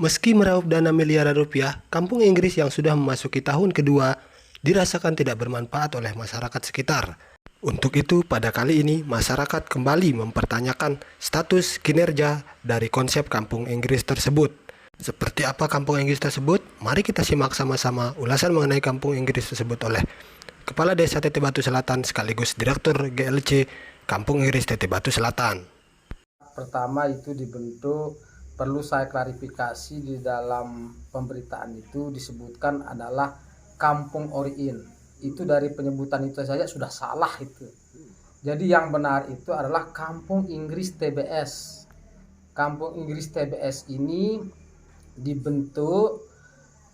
Meski meraup dana miliaran rupiah, kampung Inggris yang sudah memasuki tahun kedua dirasakan tidak bermanfaat oleh masyarakat sekitar. Untuk itu, pada kali ini masyarakat kembali mempertanyakan status kinerja dari konsep kampung Inggris tersebut. Seperti apa kampung Inggris tersebut? Mari kita simak sama-sama ulasan mengenai kampung Inggris tersebut oleh Kepala Desa Teteh Batu Selatan sekaligus Direktur GLC Kampung Inggris Teteh Batu Selatan. Pertama itu dibentuk, perlu saya klarifikasi, di dalam pemberitaan itu disebutkan adalah Kampung Oriin. Itu dari penyebutan itu saja sudah salah itu. Jadi yang benar itu adalah Kampung Inggris TBS. Kampung Inggris TBS ini dibentuk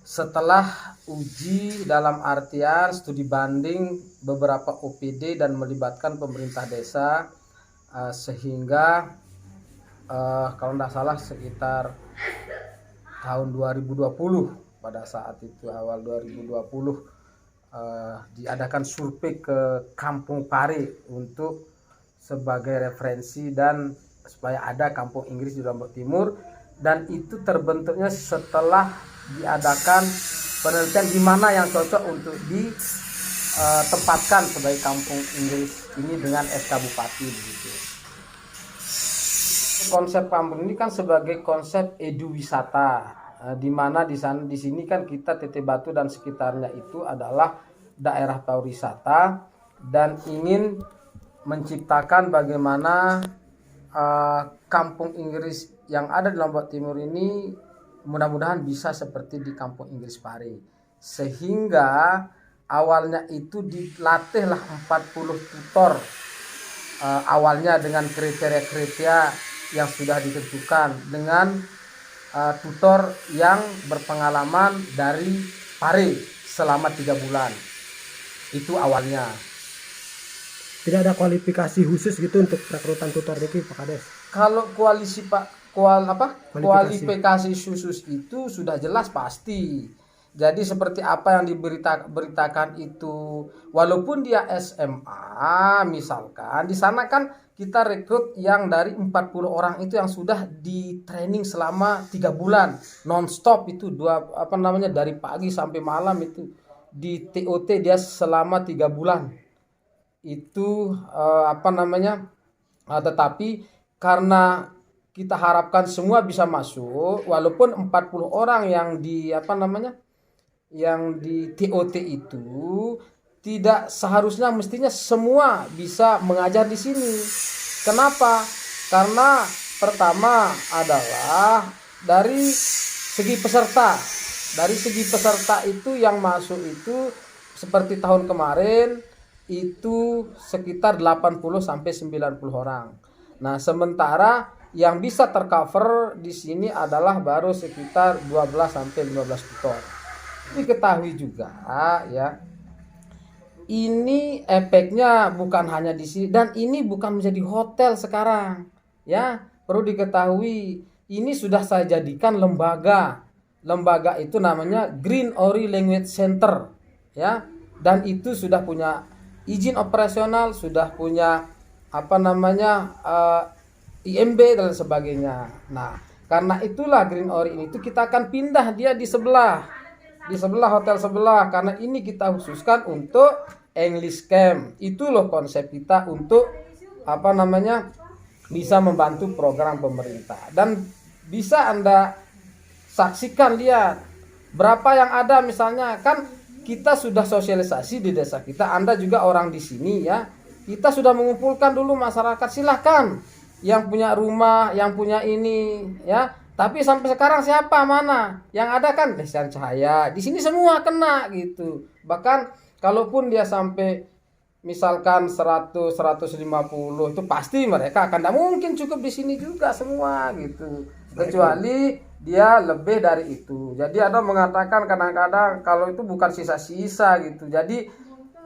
setelah uji dalam artian studi banding beberapa OPD dan melibatkan pemerintah desa, sehingga kalau tidak salah sekitar tahun 2020, pada saat itu awal 2020 diadakan survei ke Kampung Pare untuk sebagai referensi dan supaya ada Kampung Inggris di Lombok Timur, dan itu terbentuknya setelah diadakan penelitian di mana yang cocok untuk ditempatkan sebagai Kampung Inggris ini dengan SK Bupati begitu. Konsep kampung ini kan sebagai konsep edu wisata, di mana di sini kan kita Teteh Batu dan sekitarnya itu adalah daerah pariwisata dan ingin menciptakan bagaimana Kampung Inggris yang ada di Lombok Timur ini mudah-mudahan bisa seperti di Kampung Inggris Pare, sehingga awalnya itu dilatihlah 40 tutor awalnya dengan kriteria-kriteria yang sudah ditentukan dengan tutor yang berpengalaman dari Pare selama 3 bulan. Itu awalnya. Tidak ada kualifikasi khusus gitu untuk rekrutan tutor ini, Pak Kades? Kalau kualifikasi khusus itu sudah jelas pasti. Jadi seperti apa yang diberitakan itu, walaupun dia SMA misalkan, di sana kan kita rekrut yang dari 40 orang itu yang sudah di training selama 3 bulan non-stop itu dari pagi sampai malam itu di TOT dia selama 3 bulan itu tetapi karena kita harapkan semua bisa masuk, walaupun 40 orang yang di TOT itu tidak seharusnya mestinya semua bisa mengajar di sini. Kenapa? Karena pertama adalah dari segi peserta. Dari segi peserta itu yang masuk itu seperti tahun kemarin itu sekitar 80 sampai 90 orang. Nah, sementara yang bisa tercover di sini adalah baru sekitar 12 sampai 15 tutor. Diketahui juga ya, ini efeknya bukan hanya di sini, dan ini bukan menjadi hotel sekarang ya, perlu diketahui ini sudah saya jadikan lembaga itu namanya Green Ori Language Center ya, dan itu sudah punya izin operasional, sudah punya IMB dan sebagainya. Nah, karena itulah Green Ori ini kita akan pindah dia di sebelah hotel sebelah, karena ini kita khususkan untuk English Camp. Itu loh konsep kita untuk bisa membantu program pemerintah. Dan bisa Anda saksikan, lihat berapa yang ada, misalnya kan kita sudah sosialisasi di desa kita, Anda juga orang di sini ya. Kita sudah mengumpulkan dulu masyarakat, silahkan yang punya rumah, yang punya ini ya. Tapi sampai sekarang siapa, mana? Yang ada kan Desa Cahaya. Di sini semua kena gitu. Bahkan kalaupun dia sampai misalkan 100 150 itu pasti mereka akan, tidak mungkin cukup di sini juga semua gitu. Kecuali dia lebih dari itu. Jadi ada mengatakan kadang-kadang kalau itu bukan sisa-sisa gitu. Jadi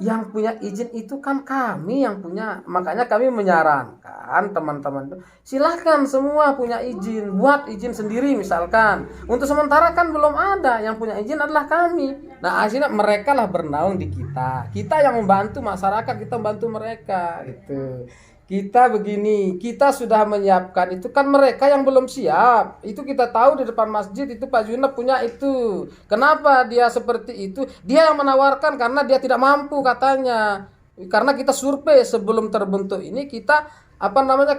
yang punya izin itu kan kami yang punya. Makanya kami menyarankan teman-teman itu silahkan semua punya izin, buat izin sendiri misalkan. Untuk sementara kan belum ada, yang punya izin adalah kami. Nah, akhirnya mereka lah bernaung di kita. Kita yang membantu masyarakat, kita membantu mereka gitu. kita begini, kita sudah menyiapkan itu kan mereka yang belum siap. Itu kita tahu di depan masjid itu Pak Junab punya itu. Kenapa dia seperti itu? Dia yang menawarkan karena dia tidak mampu katanya. Karena kita survei sebelum terbentuk ini kita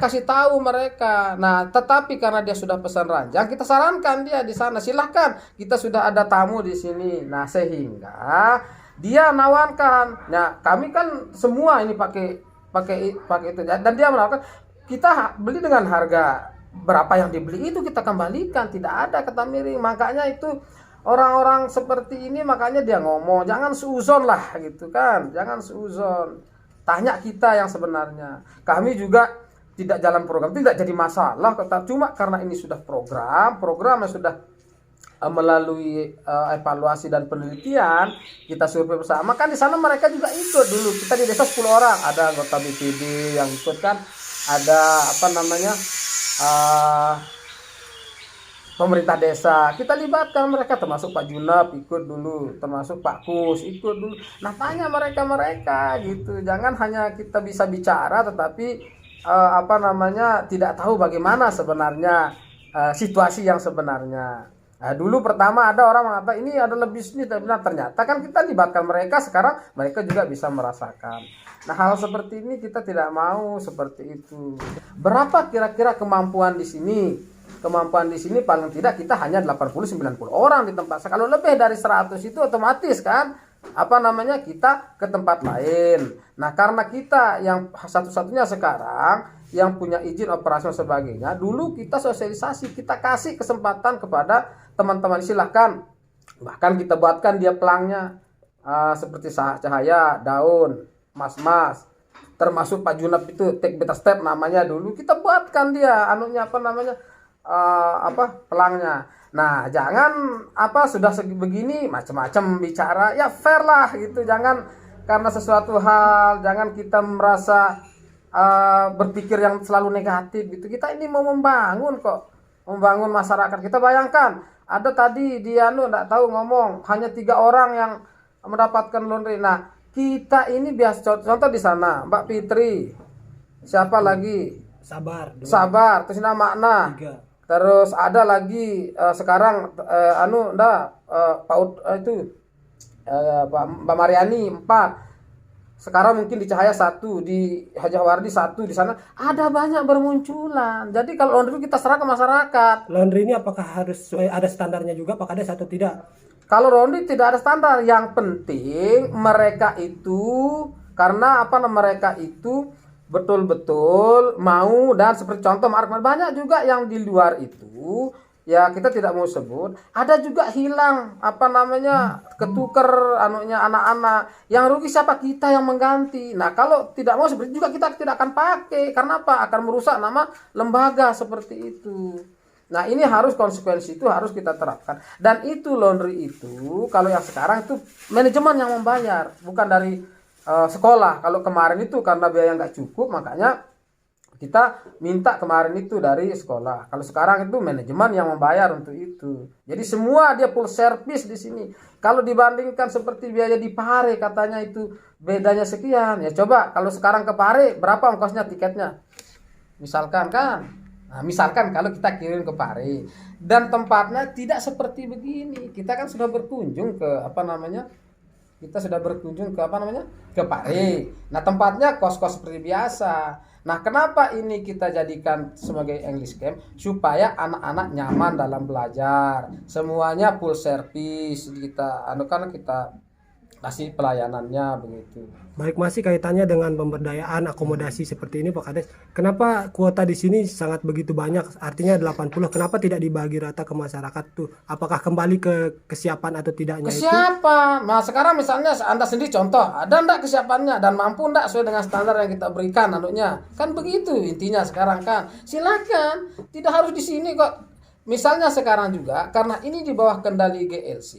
kasih tahu mereka. Nah, tetapi karena dia sudah pesan ranjang, kita sarankan dia di sana silahkan. Kita sudah ada tamu di sini. Nah, sehingga dia nawarkan. Nah, kami kan semua ini pakai itu dan dia menawarkan kita beli dengan harga berapa yang dibeli itu kita kembalikan, tidak ada kata miring. Makanya itu orang-orang seperti ini makanya dia ngomong jangan suuzon lah gitu kan, jangan suuzon. Tanya kita yang sebenarnya. Kami juga tidak jalan program, tidak jadi masalah. Cuma karena ini sudah program yang sudah melalui evaluasi dan penelitian, kita survei bersama. Kan di sana mereka juga ikut dulu. Kita di desa 10 orang, ada anggota BPD yang ikut kan, ada pemerintah desa, kita libatkan mereka, termasuk Pak Junab ikut dulu, termasuk Pak Kus ikut dulu. Nah, tanya mereka gitu. Jangan hanya kita bisa bicara tetapi tidak tahu bagaimana sebenarnya situasi yang sebenarnya. Nah, dulu pertama ada orang mengatakan ini adalah bisnis, ternyata kan kita libatkan mereka, sekarang mereka juga bisa merasakan. Nah, hal seperti ini kita tidak mau seperti itu. Berapa kira-kira kemampuan di sini? Kemampuan di sini paling tidak kita hanya 80-90 orang di tempat. Kalau lebih dari 100 itu otomatis kan kita ke tempat lain. Nah, karena kita yang satu-satunya sekarang yang punya izin operasi dan sebagainya, dulu kita sosialisasi, kita kasih kesempatan kepada teman-teman, silahkan. Bahkan kita buatkan dia pelangnya seperti cahaya, daun, mas-mas, termasuk Pak Junab itu take better step namanya, dulu kita buatkan dia pelangnya. Nah, jangan sudah begini macam-macam bicara, ya fair lah gitu. Jangan karena sesuatu hal jangan kita merasa berpikir yang selalu negatif gitu. Kita ini mau membangun masyarakat. Kita bayangkan ada tadi dia enggak tahu ngomong hanya 3 orang yang mendapatkan laundry. Nah, kita ini biasa contoh di sana Mbak Fitri, siapa lagi, Sabar, terus Makna, terus ada lagi sekarang Mbak Mariani 4. Sekarang mungkin di Cahaya 1, di Haji Wardi 1, di sana ada banyak bermunculan. Jadi kalau laundry kita serah ke masyarakat. Laundry ini apakah harus ada standarnya juga, apakah ada atau tidak? Kalau laundry tidak ada standar, yang penting mereka itu mereka itu betul-betul mau, dan seperti contoh banyak juga yang di luar itu ya kita tidak mau sebut, ada juga hilang ketuker anak-anak, yang rugi siapa? Kita yang mengganti. Nah, kalau tidak mau seperti juga kita tidak akan pakai, karena akan merusak nama lembaga seperti itu. Nah, ini harus konsekuensi itu harus kita terapkan. Dan itu laundry itu kalau yang sekarang itu manajemen yang membayar, bukan dari sekolah. Kalau kemarin itu karena biaya nggak cukup, makanya kita minta kemarin itu dari sekolah. Kalau sekarang itu manajemen yang membayar untuk itu. Jadi semua dia full service di sini. Kalau dibandingkan seperti biaya di Pare katanya itu bedanya sekian. Ya coba kalau sekarang ke Pare berapa ongkosnya tiketnya? Misalkan kan. Nah, misalkan kalau kita kirim ke Pare dan tempatnya tidak seperti begini. Kita kan sudah berkunjung ke ke Pare. Nah, tempatnya kos-kos seperti biasa. Nah, kenapa ini kita jadikan sebagai English Camp? Supaya anak-anak nyaman dalam belajar. Semuanya full service kita kasih pelayanannya begitu. Baik, masih kaitannya dengan pemberdayaan akomodasi seperti ini Pak Kades. Kenapa kuota di sini sangat begitu banyak? Artinya 80. Kenapa tidak dibagi rata ke masyarakat tuh? Apakah kembali ke kesiapan atau tidaknya kesiapan. Nah, sekarang misalnya Anda sendiri contoh, ada enggak kesiapannya dan mampu enggak sesuai dengan standar yang kita berikan Kan begitu intinya sekarang kan. Silakan, tidak harus di sini kok. Misalnya sekarang juga karena ini di bawah kendali GLC,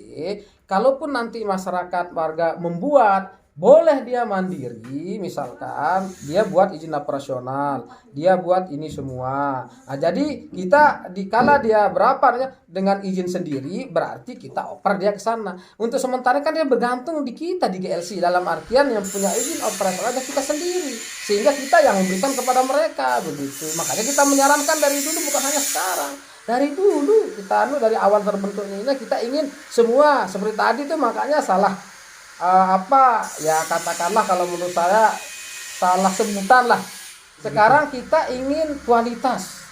kalaupun nanti masyarakat warga membuat Boleh dia mandiri, misalkan dia buat izin operasional, dia buat ini semua. Nah, jadi kita dikala dia berapa dengan izin sendiri, berarti kita oper dia ke sana. Untuk sementara kan dia bergantung di kita di GLC, dalam artian yang punya izin operasional ada kita sendiri, sehingga kita yang memberikan kepada mereka begitu. Makanya kita menyarankan dari dulu, bukan hanya sekarang. Dari dulu kita dari awal terbentuknya ini kita ingin semua seperti tadi tuh, makanya salah apa ya, katakanlah kalau menurut saya salah sebutan lah. Sekarang kita ingin kualitas.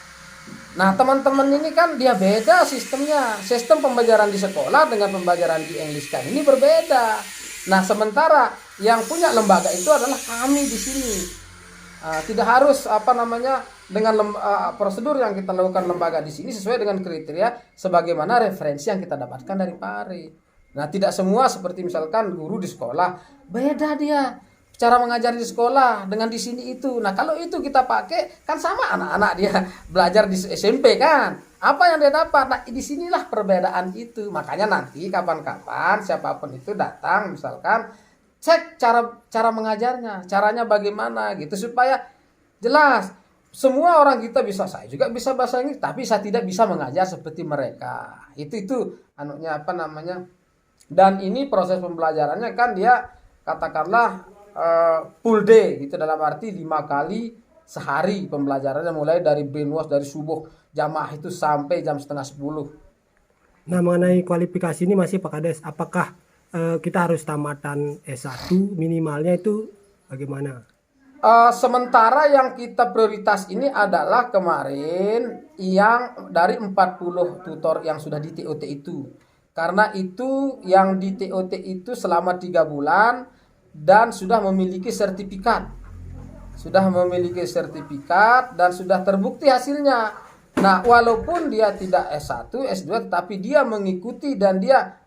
Nah, teman-teman ini kan dia beda sistemnya. Sistem pembelajaran di sekolah dengan pembelajaran di English kan ini berbeda. Nah, sementara yang punya lembaga itu adalah kami di sini. Tidak harus apa namanya dengan prosedur yang kita lakukan lembaga di sini sesuai dengan kriteria sebagaimana referensi yang kita dapatkan dari PARI. Nah, tidak semua seperti misalkan guru di sekolah, beda dia cara mengajar di sekolah dengan di sini itu. Nah, kalau itu kita pakai kan sama anak-anak dia belajar di SMP kan. Apa yang dia dapat? Nah, disinilah perbedaan itu. Makanya nanti kapan-kapan siapapun itu datang misalkan cek cara mengajarnya, caranya bagaimana gitu supaya jelas. Semua orang kita bisa, saya juga bisa bahasa Inggris, tapi saya tidak bisa mengajar seperti mereka. Itu anunya apa namanya? Dan ini proses pembelajarannya kan dia katakanlah full day gitu, dalam arti 5 kali sehari pembelajarannya, mulai dari brainwash dari subuh jamaah itu sampai jam setengah 10. Nah, mengenai kualifikasi ini masih Pak Kades, apakah kita harus tamatan S1 minimalnya itu bagaimana? Sementara yang kita prioritas ini adalah kemarin yang dari 40 tutor yang sudah di TOT itu. Karena itu yang di TOT itu selama 3 bulan dan sudah memiliki sertifikat. Sudah memiliki sertifikat dan sudah terbukti hasilnya. Nah, walaupun dia tidak S1, S2 tetapi dia mengikuti dan dia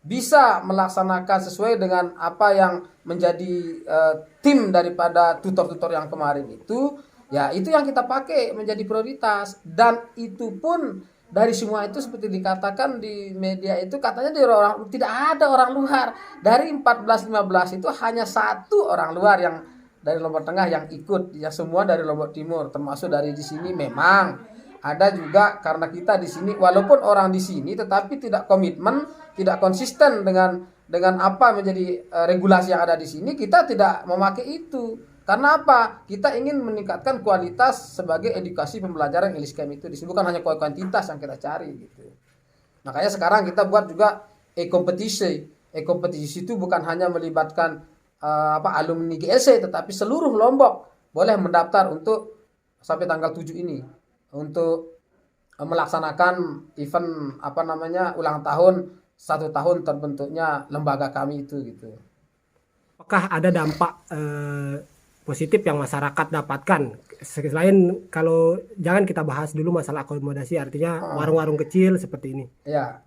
bisa melaksanakan sesuai dengan apa yang menjadi tim daripada tutor-tutor yang kemarin itu, ya itu yang kita pakai menjadi prioritas. Dan itu pun dari semua itu seperti dikatakan di media itu katanya tidak ada orang luar. Dari 14-15 itu hanya 1 orang luar yang dari Lombok Tengah yang ikut, ya semua dari Lombok Timur, termasuk dari di sini. Memang ada juga karena kita di sini walaupun orang di sini tetapi tidak komitmen, tidak konsisten dengan apa menjadi regulasi yang ada di sini, kita tidak memakai itu. Karena apa? Kita ingin meningkatkan kualitas sebagai edukasi pembelajaran English Camp itu. Disebutkan hanya kuantitas yang kita cari gitu. Makanya sekarang kita buat juga e-kompetisi. E-kompetisi itu bukan hanya melibatkan alumni GLC, tetapi seluruh Lombok boleh mendaftar untuk sampai tanggal 7 ini untuk melaksanakan event ulang tahun 1 tahun terbentuknya lembaga kami itu gitu. Apakah ada dampak positif yang masyarakat dapatkan selain, kalau jangan kita bahas dulu masalah akomodasi, artinya warung-warung kecil seperti ini ya.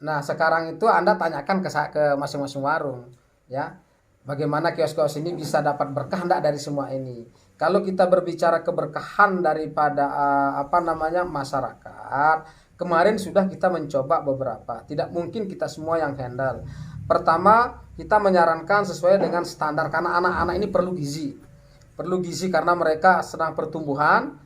Nah, sekarang itu Anda tanyakan ke masing-masing warung ya, bagaimana kios-kios ini bisa dapat berkah enggak dari semua ini. Kalau kita berbicara keberkahan daripada masyarakat, kemarin sudah kita mencoba beberapa, tidak mungkin kita semua yang handle. Pertama, kita menyarankan sesuai dengan standar karena anak-anak ini perlu gizi karena mereka sedang pertumbuhan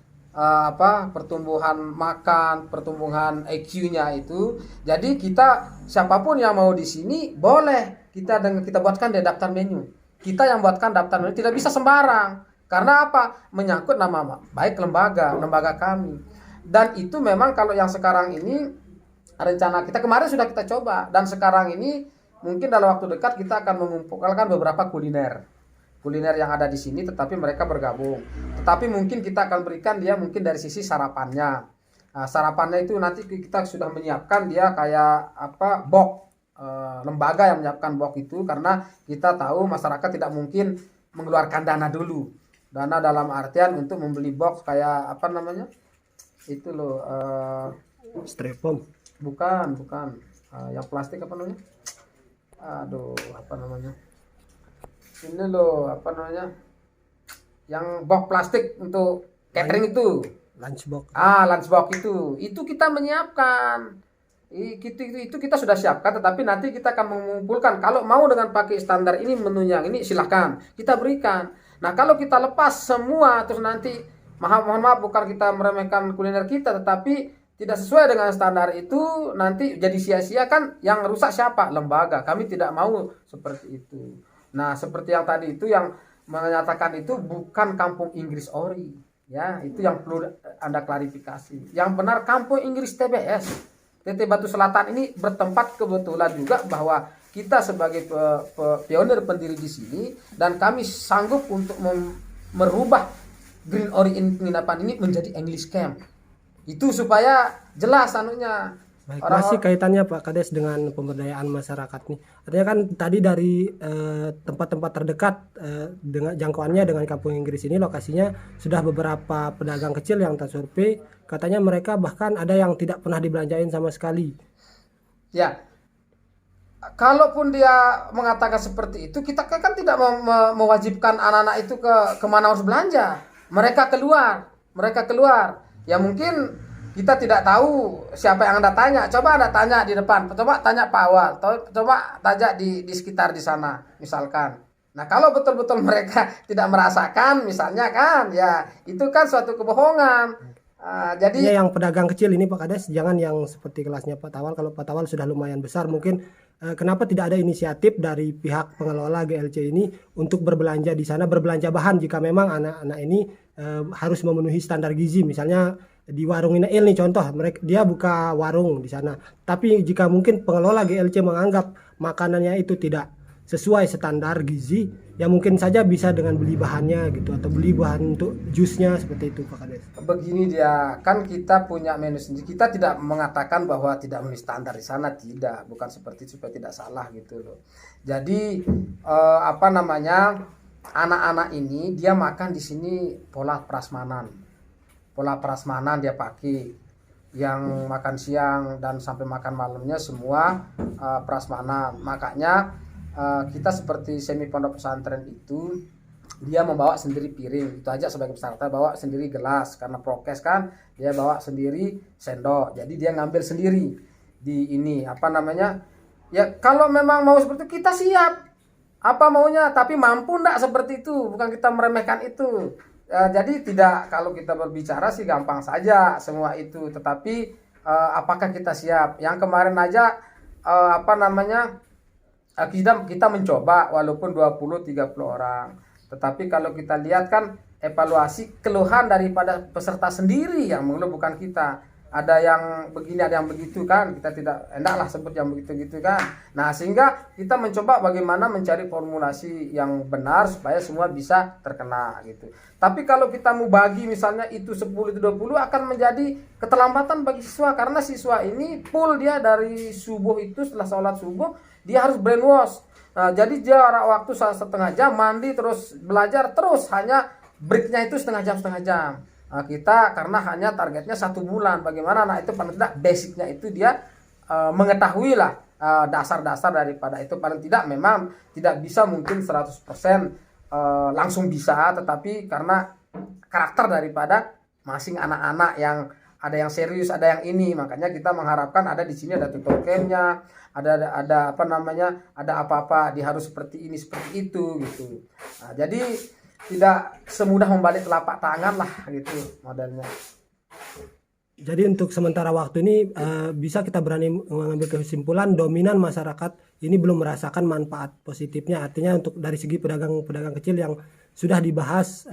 pertumbuhan makan, pertumbuhan IQ-nya itu. Jadi kita siapapun yang mau di sini boleh kita buatkan dia daftar menu. Kita yang buatkan daftar menu, tidak bisa sembarang. Karena apa? Menyangkut nama baik lembaga kami. Dan itu memang kalau yang sekarang ini rencana kita kemarin sudah kita coba, dan sekarang ini mungkin dalam waktu dekat kita akan mengumpulkan beberapa kuliner yang ada di sini, tetapi mereka bergabung. Tetapi mungkin kita akan berikan dia mungkin dari sisi sarapannya. Nah, sarapannya itu nanti kita sudah menyiapkan dia kayak box, lembaga yang menyiapkan box itu, karena kita tahu masyarakat tidak mungkin mengeluarkan dana dulu. Dana dalam artian untuk membeli box kayak itu loh, styrofoam. Bukan yang plastik ini loh yang box plastik untuk catering itu, Lunchbox. lunchbox itu kita menyiapkan. Itu kita sudah siapkan, tetapi nanti kita akan mengumpulkan. Kalau mau dengan pakai standar ini, menu yang ini silahkan kita berikan. Nah kalau kita lepas semua terus nanti mohon maaf, bukan kita meremehkan kuliner kita, tetapi tidak sesuai dengan standar itu, nanti jadi sia-sia kan. Yang rusak siapa? Lembaga. Kami tidak mau seperti itu. Nah seperti yang tadi itu yang menyatakan itu bukan kampung Inggris ori, ya itu yang perlu Anda klarifikasi. Yang benar kampung Inggris TBS. TT Batu Selatan ini bertempat kebetulan juga bahwa kita sebagai pionir pendiri di sini, dan kami sanggup untuk merubah Green Orient penginapan ini menjadi English Camp. Itu supaya jelas anunya. Baik, masih kaitannya Pak Kades dengan pemberdayaan masyarakat nih. Artinya kan tadi dari tempat-tempat terdekat dengan jangkauannya dengan Kampung Inggris ini, lokasinya sudah beberapa pedagang kecil yang tersurvei, katanya mereka bahkan ada yang tidak pernah dibelanjain sama sekali. Ya, kalaupun dia mengatakan seperti itu, kita kan tidak mewajibkan anak-anak itu kemana harus belanja. Mereka keluar. Ya mungkin kita tidak tahu siapa yang Anda tanya. Coba Anda tanya di depan, coba tanya Pak Awal, coba tanya di sekitar di sana misalkan. Nah kalau betul-betul mereka tidak merasakan misalnya kan, ya itu kan suatu kebohongan. Jadi ya, yang pedagang kecil ini Pak Kades, jangan yang seperti kelasnya Pak Tawal. Kalau Pak Tawal sudah lumayan besar, mungkin kenapa tidak ada inisiatif dari pihak pengelola GLC ini untuk berbelanja di sana, berbelanja bahan jika memang anak-anak ini harus memenuhi standar gizi. Misalnya di warung Inail nih contoh, dia buka warung di sana, tapi jika mungkin pengelola GLC menganggap makanannya itu tidak sesuai standar gizi, ya mungkin saja bisa dengan beli bahannya gitu, atau beli bahan untuk jusnya seperti itu Pak Kades. Begini dia, kan kita punya menu sendiri. Kita tidak mengatakan bahwa tidak memenuhi standar di sana, tidak, bukan seperti itu, supaya tidak salah gitu loh. Jadi anak-anak ini dia makan di sini pola prasmanan dia pakai, yang makan siang dan sampai makan malamnya semua prasmanan. Makanya kita seperti semi pondok pesantren itu, dia membawa sendiri piring, itu aja sebagai peserta, bawa sendiri gelas karena prokes kan, dia bawa sendiri sendok, jadi dia ngambil sendiri di ini ya. Kalau memang mau seperti itu kita siap apa maunya, tapi mampu enggak seperti itu, bukan kita meremehkan itu. Jadi tidak, kalau kita berbicara sih gampang saja semua itu, tetapi apakah kita siap? Yang kemarin aja kita mencoba walaupun 20-30 orang, tetapi kalau kita lihat kan evaluasi keluhan daripada peserta sendiri yang mengeluh, bukan kita. Ada yang begini, ada yang begitu kan, kita tidak endaklah sebut yang begitu-gitu kan. Nah sehingga kita mencoba bagaimana mencari formulasi yang benar supaya semua bisa terkena gitu. Tapi kalau kita mau bagi misalnya itu 10 itu 20, akan menjadi keterlambatan bagi siswa, karena siswa ini full dia dari subuh itu, setelah sholat subuh dia harus brainwash. Nah jadi jarak waktu setengah jam mandi terus belajar terus, hanya breaknya itu setengah jam. Nah, kita karena hanya targetnya 1 bulan, bagaimana anak itu paling tidak basicnya itu dia mengetahui lah dasar-dasar daripada itu, paling tidak memang tidak bisa mungkin 100% langsung bisa, tetapi karena karakter daripada masing anak-anak yang ada yang serius, ada yang ini, makanya kita mengharapkan ada di sini ada tutor campnya, ada apa-apa dia harus seperti ini seperti itu gitu. Nah, jadi tidak semudah membalik telapak tangan lah gitu modelnya. Jadi untuk sementara waktu ini bisa kita berani mengambil kesimpulan dominan masyarakat ini belum merasakan manfaat positifnya. Artinya untuk dari segi pedagang kecil yang sudah dibahas,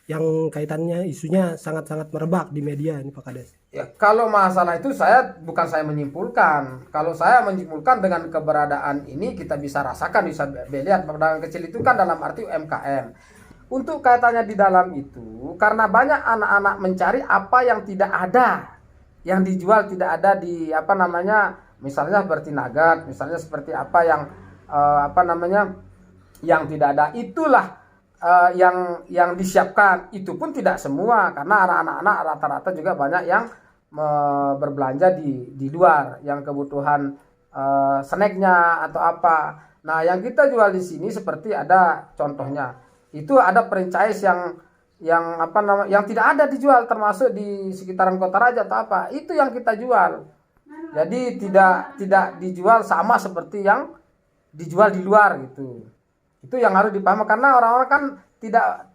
yang kaitannya isunya sangat-sangat merebak di media ini Pak Kades. Ya, kalau masalah itu saya menyimpulkan. Kalau saya menyimpulkan dengan keberadaan ini kita bisa rasakan, bisa lihat pedagang kecil itu kan dalam arti UMKM. Untuk kaitannya di dalam itu, karena banyak anak-anak mencari apa yang tidak ada, yang dijual tidak ada di misalnya seperti nugget, misalnya seperti apa yang tidak ada, itulah yang disiapkan. Itu pun tidak semua, karena anak-anak rata-rata juga banyak yang berbelanja di luar, yang kebutuhan snacknya atau apa. Nah, yang kita jual di sini seperti ada contohnya. Itu ada franchise yang tidak ada dijual, termasuk di sekitaran Kota Raja atau apa, itu yang kita jual. Jadi tidak dijual sama seperti yang dijual di luar gitu. Itu yang harus dipahami, karena orang-orang kan tidak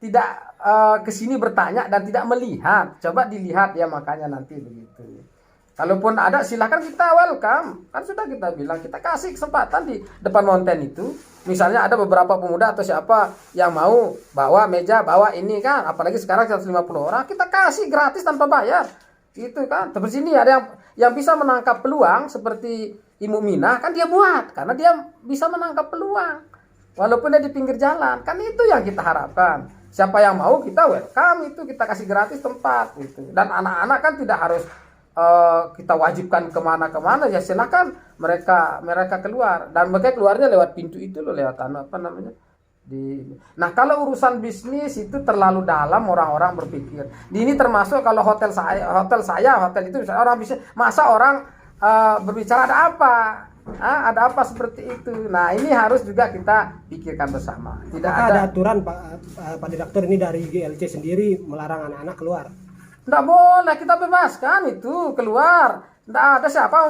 kesini bertanya dan tidak melihat. Coba dilihat ya, makanya nanti begitu. Kalaupun ada silahkan kita welcome. Kan sudah kita bilang, kita kasih kesempatan di depan Mountain itu. Misalnya ada beberapa pemuda atau siapa yang mau bawa meja, bawa ini kan. Apalagi sekarang 150 orang, kita kasih gratis tanpa bayar. Gitu kan. Terus sini ada yang bisa menangkap peluang seperti Ibu Minah, kan dia buat. Karena dia bisa menangkap peluang. Walaupun dia di pinggir jalan. Kan itu yang kita harapkan. Siapa yang mau kita welcome, itu kita kasih gratis tempat. Gitu. Dan anak-anak kan tidak harus kita wajibkan kemana-kemana, ya silakan mereka keluar, dan mereka keluarnya lewat pintu itu loh, lewat apa namanya nah kalau urusan bisnis itu terlalu dalam orang-orang berpikir. Ini termasuk kalau hotel itu orang bisa, masa orang berbicara ada apa seperti itu. Nah ini harus juga kita pikirkan bersama. Tidak ada aturan Pak Direktur ini dari GLC sendiri melarang anak-anak keluar? Tidak boleh, kita bebaskan itu keluar. Tidak ada siapa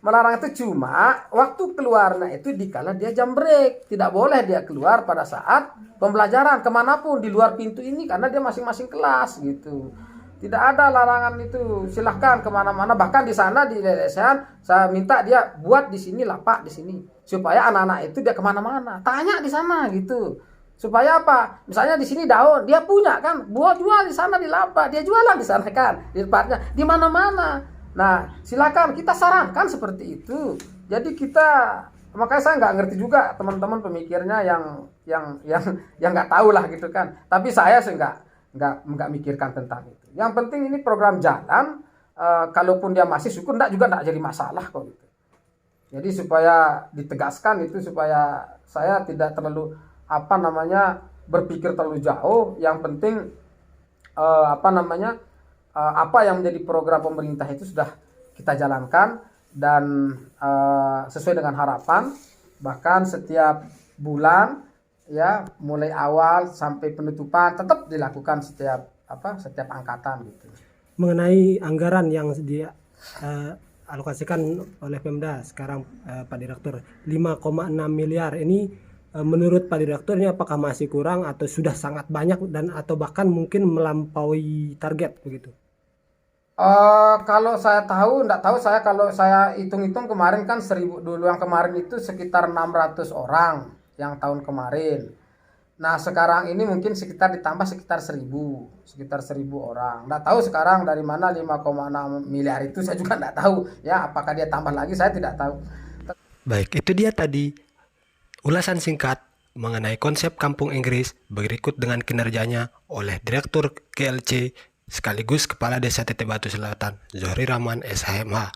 melarang itu, cuma waktu keluarnya itu dikala dia jam break. Tidak boleh dia keluar pada saat pembelajaran kemanapun di luar pintu ini, karena dia masing-masing kelas gitu. Tidak ada larangan itu, silahkan kemana-mana. Bahkan di sana di LSM saya minta dia buat di sini lapak di sini, supaya anak-anak itu dia kemana-mana tanya di sana gitu. Supaya apa? Misalnya di sini daun, dia punya kan, buat jual di sana di lapak, dia jualan di sana kan, di tempatnya, di mana-mana. Nah, silakan kita sarankan seperti itu. Jadi makanya saya nggak ngerti juga teman-teman pemikirnya yang nggak tahu lah gitu kan. Tapi saya sih nggak mikirkan tentang itu. Yang penting ini program jalan, kalaupun dia masih syukur, nggak jadi masalah kok gitu. Jadi supaya ditegaskan itu, supaya saya tidak terlalu berpikir terlalu jauh. Yang penting apa yang menjadi program pemerintah itu sudah kita jalankan, dan sesuai dengan harapan. Bahkan setiap bulan ya, mulai awal sampai penutupan tetap dilakukan setiap angkatan gitu. Mengenai anggaran yang dialokasikan oleh Pemda sekarang, Pak Direktur, 5,6 miliar ini, menurut Pak Direktur ini apakah masih kurang atau sudah sangat banyak, dan atau bahkan mungkin melampaui target begitu? Kalau saya nggak tahu saya, kalau saya hitung-hitung kemarin kan 1.000 dulu, yang kemarin itu sekitar 600 orang yang tahun kemarin. Nah sekarang ini mungkin ditambah sekitar 1.000 orang. Nggak tahu sekarang dari mana 5,6 miliar itu, saya juga nggak tahu ya, apakah dia tambah lagi, saya tidak tahu. Baik, itu dia tadi ulasan singkat mengenai konsep Kampung Inggris berikut dengan kinerjanya oleh Direktur GLC sekaligus Kepala Desa Teteh Batu Selatan, Zohri Rahman SHMH.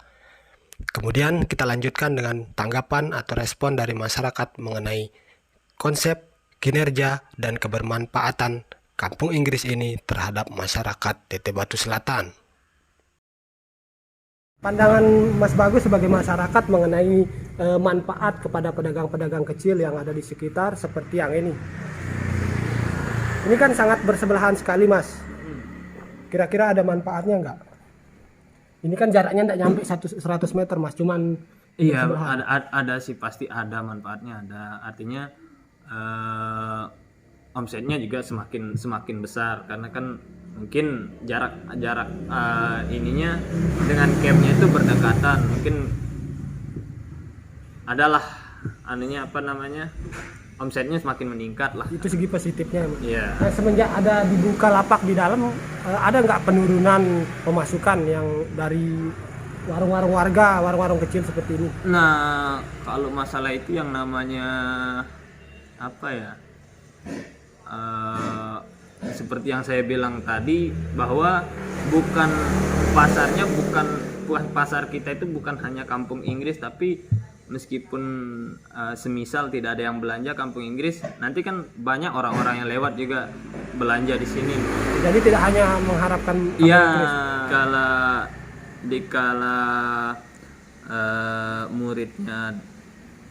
Kemudian kita lanjutkan dengan tanggapan atau respon dari masyarakat mengenai konsep, kinerja, dan kebermanfaatan Kampung Inggris ini terhadap masyarakat Teteh Batu Selatan. Pandangan Mas Bagus sebagai masyarakat mengenai manfaat kepada pedagang-pedagang kecil yang ada di sekitar seperti yang ini. Ini kan sangat bersebelahan sekali, Mas. Kira-kira ada manfaatnya nggak? Ini kan jaraknya nggak nyampe 100 meter, Mas. Cuman iya, ada sih, pasti ada manfaatnya. Artinya omsetnya juga semakin besar, karena kan mungkin jarak ininya dengan campnya itu berdekatan, mungkin adalah omsetnya semakin meningkat lah. Itu segi positifnya. Yeah. Nah, semenjak ada dibuka lapak di dalam, ada nggak penurunan pemasukan yang dari warung-warung warga, warung-warung kecil seperti ini? Nah, kalau masalah itu yang namanya seperti yang saya bilang tadi, bahwa pasar kita itu bukan hanya Kampung Inggris, tapi meskipun semisal tidak ada yang belanja Kampung Inggris, nanti kan banyak orang-orang yang lewat juga belanja di sini. Jadi tidak hanya mengharapkan Kampung Inggris. Dikala muridnya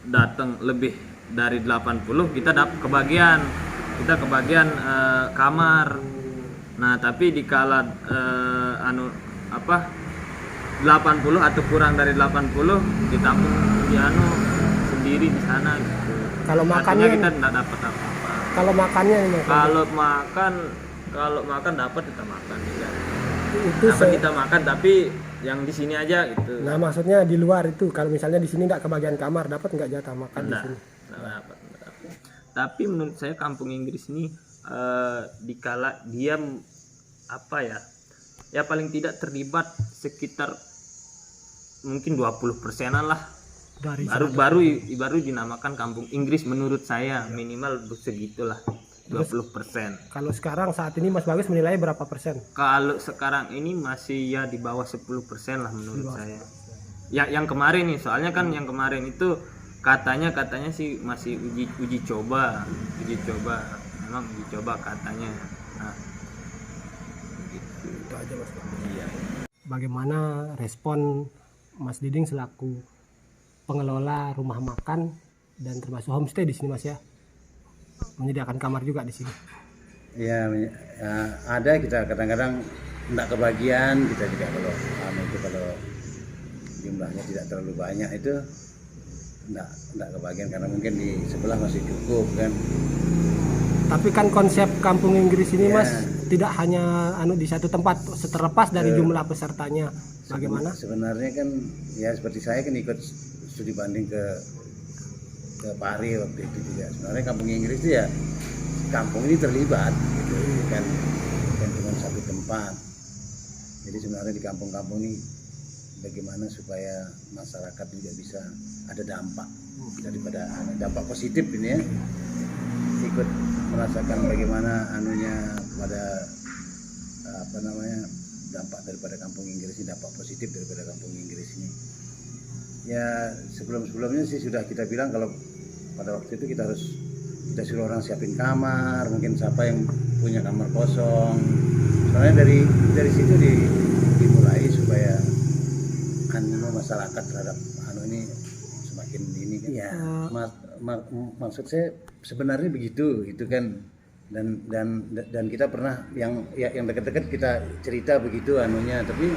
datang lebih dari 80, kita kebagian kamar. Nah, tapi dikala 80 atau kurang dari 80 ditampung di sendiri di sana gitu. Kalau Artinya makannya, kita tidak dapat apa-apa. kalau makannya ini, Kalau makan dapat kita makan juga. itu Dapat kita makan tapi yang di sini aja gitu. nah maksudnya di luar itu, kalau misalnya di sini nggak kebagian kamar, dapat nggak jatah makan di Nggak, sini? nggak dapat. Tapi menurut saya kampung Inggris ini dikala dia apa ya paling tidak terlibat sekitar mungkin 20%-an lah. Dari Baru dinamakan kampung Inggris menurut saya, minimal segitulah 20%. Kalau sekarang saat ini Mas Bagus menilai berapa persen? Kalau sekarang ini masih ya di bawah 10% lah menurut saya. Yang kemarin nih, soalnya kan yang kemarin itu katanya sih masih uji coba, memang uji coba katanya. Nah, gitu. Itu aja Mas. Iya. Bagaimana respon Mas Diding selaku pengelola rumah makan dan termasuk homestay di sini Mas ya? Menyediakan kamar juga di sini. Ya, ada kita kadang-kadang tidak kebagian, kita juga kalau kalau jumlahnya tidak terlalu banyak itu tidak kebagian karena mungkin di sebelah masih cukup kan. Tapi kan konsep kampung Inggris ini Ya. Mas tidak hanya di satu tempat, terlepas dari jumlah pesertanya. Bagaimana? Sebenarnya kan ya seperti saya kan ikut studi banding ke Pari waktu itu juga. Sebenarnya kampung Inggris itu ya kampung ini terlibat gitu, bukan cuma satu tempat. Jadi sebenarnya di kampung-kampung ini bagaimana supaya masyarakat juga bisa ada dampak daripada dampak positif ini ya, ikut merasakan bagaimana pada dampak daripada kampung Inggris ini, dampak positif daripada kampung Inggris ini. Ya sebelumnya sih sudah kita bilang kalau pada waktu itu kita suruh orang siapin kamar, mungkin siapa yang punya kamar kosong. Soalnya dari situ dimulai supaya masyarakat terhadap ini semakin ini kan. Ya, maksud saya sebenarnya begitu itu kan, dan kita pernah yang dekat-dekat kita cerita begitu tapi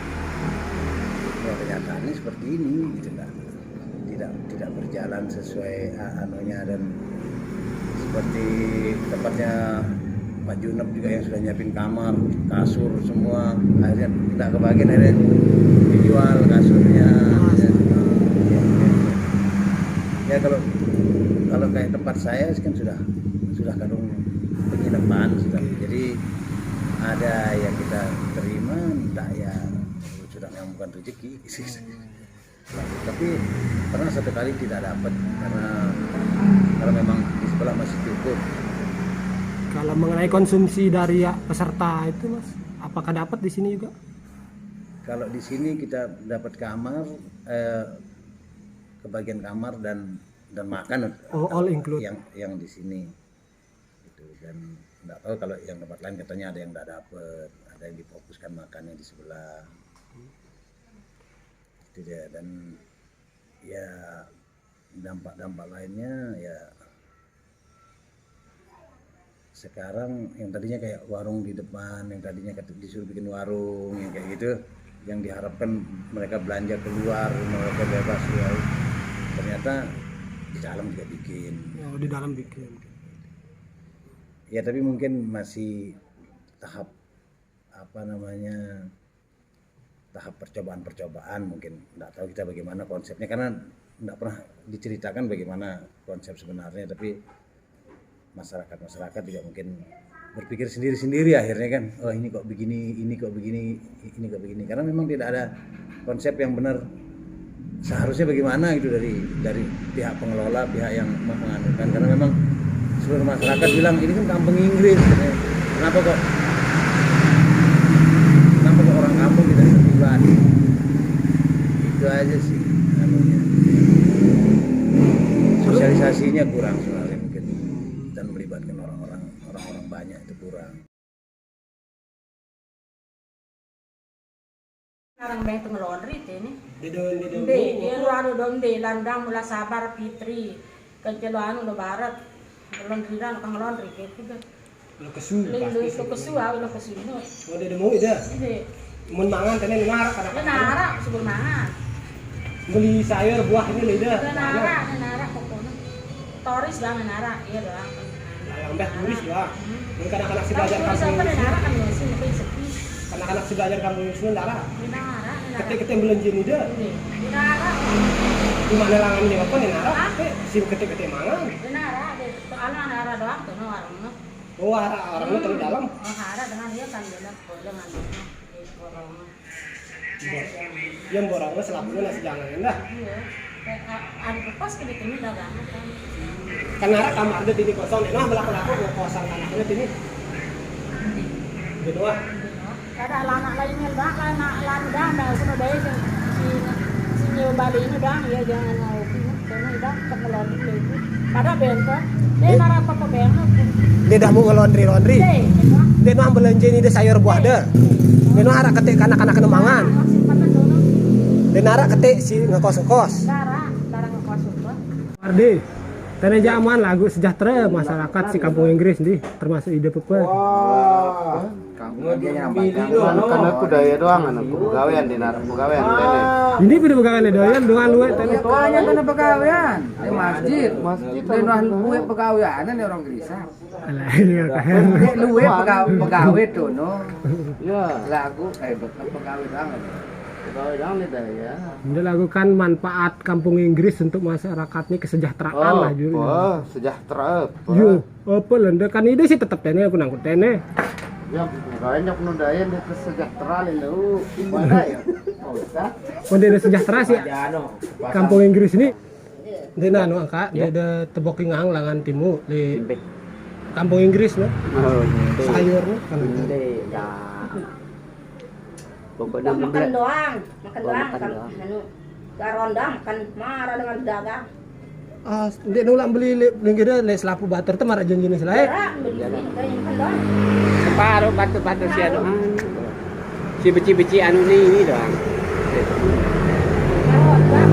ya kenyataannya seperti ini gitu kan. Tidak berjalan sesuai dan seperti tempatnya Pak Junep juga yang sudah nyiapin kamar, kasur semua, akhirnya tidak kebagian, akhirnya dijual kasurnya. Ya kalau kayak tempat saya kan sudah kadung penginapan sudah, jadi ada yang kita terima, enggak ya sudah yang bukan rezeki. Tapi pernah satu kali tidak dapat karena memang di sebelah masih cukup. Kalau mengenai konsumsi dari peserta itu Mas, apakah dapat di sini juga? Kalau di sini kita dapat kamar, kebagian kamar dan makan all include yang di sini. Gitu. Dan nggak tahu kalau yang tempat lain katanya ada yang nggak dapat, ada yang difokuskan makannya di sebelah. Itu dia. Dan ya dampak lainnya ya sekarang yang tadinya kayak warung di depan, yang tadinya disuruh bikin warung yang kayak gitu, yang diharapkan mereka belanja keluar, mereka bebas ya, ternyata di dalam juga bikin. Oh, di dalam bikin. Ya tapi mungkin masih tahap tahap percobaan mungkin, nggak tahu kita bagaimana konsepnya karena nggak pernah diceritakan bagaimana konsep sebenarnya, tapi masyarakat juga mungkin berpikir sendiri-sendiri akhirnya kan, oh ini kok begini, ini kok begini, karena memang tidak ada konsep yang benar seharusnya bagaimana gitu dari pihak pengelola, pihak yang menganukan, karena memang seluruh masyarakat bilang ini kan kampung Inggris, kenapa kok orang kampung tidak terlibat, itu aja sih sosialisasinya kurang sebenarnya mungkin, dan melibatkan orang-orang banyak itu kurang. Sekarang itu ngelondri ini. Di luar dong di landang mula sabar Fitri kejeluan udah barat ngelondriran kang ngelondri gitu kan. Lo kesu pasti. Lo kesu no. Oh dia mau ida. mun mangan tene nara Dia kadang nara sebelum mangan. beli sayur buah ini lidah. Dia nara pokoknya. Toris bang nara, iya doang. Lambeh turis doang. Mun kadang-kadang si belajar Toris kampung apa dia Inggris. nara kan mesin tapi sepi. Kadang-kadang si belajar kampung Inggris nara. Dia nara. Ketik-ketik belanja ini dah. Dia nara. Di mana langan dia apa nih nara? Si ketik-ketik mangan. Dia nara. Soalnya nara doang tuh no warungnya. Oh, orangnya terus dalam. Nara dengan dia kan dia dengan dia di warungnya. Yang borongnya selapunya nasi jangan dah. Iya. Ada pas ke di sini dagangan kan. Kan nara kamar ada tini kosong. Nah belakang mau kosong tanahnya tini. Gitu ah. Kada anak lainnya dah, anak lain dah, dah sudah deh si nyewa Bali ini dah, ya jangan mau ini, karena dah kemelon itu. Kada bento, dia nara apa bento. Dia dah mau ngelondri. Dia mau belanja ini dia sayur buah dah. Dia mau harap ketik anak-anak kena mangan. Dia nara ketik si ngekos-kos. Darah ngekos itu. Ardi, tanya zaman lagu sejahtera masyarakat si kampung Inggris nih, termasuk ide pepe. Karena aku daya doang anak pegawaian di narak pegawaian tene. Ini pada pegawai doyan dengan luwe tadi. Hanya tanah pegawaian di masjid. Dan luwe pegawaian ini orang Grisa. Alah ini kan. Luwe pegawai tuh no. Ya, Lagu betul pegawai banget. pegawai doang nih daya. Ini lakukan manfaat kampung Inggris untuk masyarakatnya kesejahteraan lah juri. Oh, sejahtera. Yo, apa lenda kan ide sih tetap tene aku nangkut tene. Ya, banyak nu daya di kesejahteraan lu. Gimana ya? Oh, bisa. Pondene sejahtera sih. Kampung Inggris ini. Dena anu angka, dia ada teboking ngang langan timu di kampung Inggris no. Sayur no. Pokoknya Makan doang kan anu garon dah makan marah dengan dagang. Ah, dia nulang beli linggida le selapu bater teh mara janjina selae. Beli makan doang. Separuh batu-batu si anu. Si beci-beci anu ini doang. Garon dah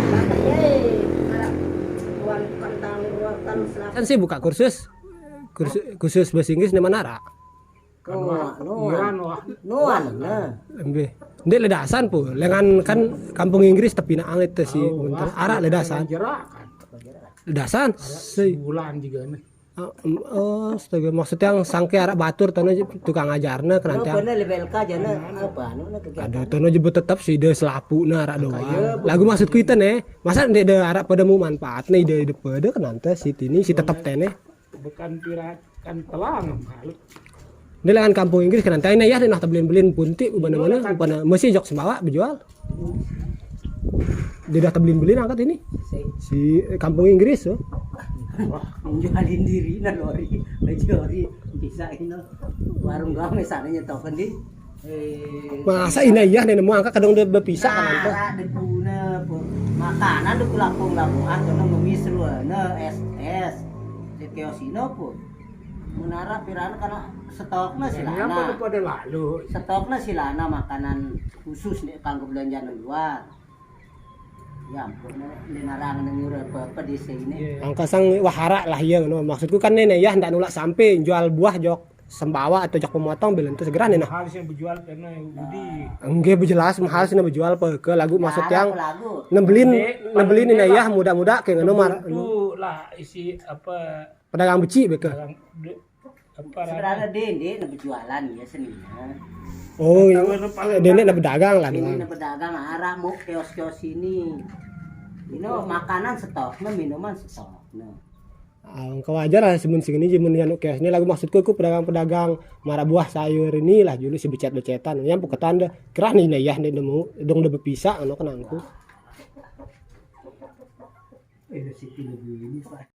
marah tuan kandang ruatan selap. Kan sih buka kursus bahasa Inggris di Manara. Embe. Ndek ledasan po. Lengan kan kampung Inggris tapi na angit teh si munter ara ledasan. Ledasan Bulan juga nih. Oh, astaga maksudnya yang sangke arak batur tono tukang ajarna kenanti. Ada tono jebut tetap sih de selapuna arak doang. Lagu maksudku itu nih. Masa ndek de arak pada mu manfaat nih de pada kenante si tini si tetap tene. Bukan pirakan telang malu. Dia lengan kampung Inggris kan nanti ya dia nak beliin punti mana masih jok sembawa berjual. Dia dah beliin angkat ini si kampung Inggris so. Menjualin diri na lori bisa ini warung doang misalnya nyetokan di masa ini ya nih nemu angkat kadang udah berpisah kan nanti. Ada puna makanan di lapung-lapungan karena ngemis ruana es di kiosino pun menara pirana karena stoknya silana pada lalu. stoknya silana makanan khusus nih kanggo belanjaan luar ya ampun di narangan nyuruh apa di sini Angka sang wahara lah ya no. Maksudku kan nih ya hendak nulak sampai jual buah jok sembawa atau jok pemotong belen itu segera nih nah. Hal yang berjual karena Budi. Enggak berjelas mahal sih berjual ke lagu maksud yang nebelin ini ya muda-muda kayak ngono mar. Itu lah isi apa Pedagang beci beke. apa sebenarnya dende berjualan ya seninya. Oh, dene na pedagang lah Ini doang. pedagang arah mau kios-kios ini. Ini makanan stoknya, minuman stoknya. Kau wajar lah semun segini jemun yang kios ini lagu maksudku aku pedagang-pedagang marah buah sayur ini lah dulu si becet-becetan. Yang puketan dah kerah nih ya nih nemu dong udah berpisah anu kenangku. Ini sih lebih ini Pak.